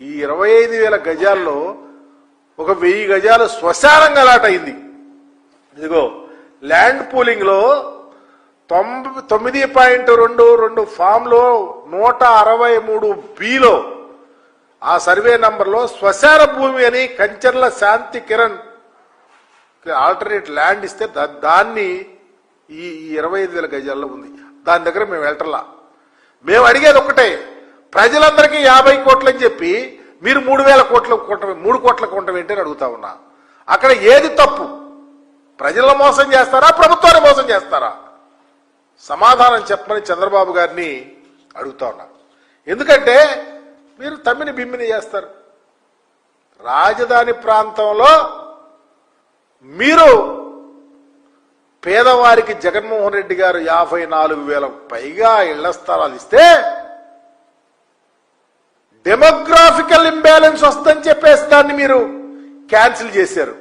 ఈ 25,000 గజాల్లో ఒక 1000 గజాలు శ్మశానంగా అలాట్ అయింది. ఇదిగో ల్యాండ్ పూలింగ్ లో 9.22 ఫామ్ లో 163 బిలో ఆ సర్వే నంబర్లో శ్మశాన భూమి అని కంచర్ల శాంతి కిరణ్ ఆల్టర్నేట్ ల్యాండ్ ఇస్తే దాన్ని ఈ 25,000 గజాల్లో ఉంది. దాని దగ్గర మేము వెళ్ళటంలా. మేము అడిగేది ఒకటే, ప్రజలందరికీ 50 కోట్లు అని చెప్పి మీరు 3,000 కోట్లు 3 కోట్ల కొంటాం ఏంటని అడుగుతా ఉన్నా. అక్కడ ఏది తప్పు? ప్రజలను మోసం చేస్తారా, ప్రభుత్వాన్ని మోసం చేస్తారా? సమాధానం చెప్పమని చంద్రబాబు గారిని అడుగుతా ఉన్నా. ఎందుకంటే మీరు తమ్మిని బిమ్మిని చేస్తారు. రాజధాని ప్రాంతంలో మీరు పేదవారికి జగన్మోహన్ రెడ్డి గారు 54,000 పైగా ఇళ్ల స్థలాలు ఇస్తే డెమోగ్రాఫికల్ ఇంబ్యాలెన్స్ వస్తుందని చెప్పేసి దాన్ని మీరు క్యాన్సిల్ చేశారు.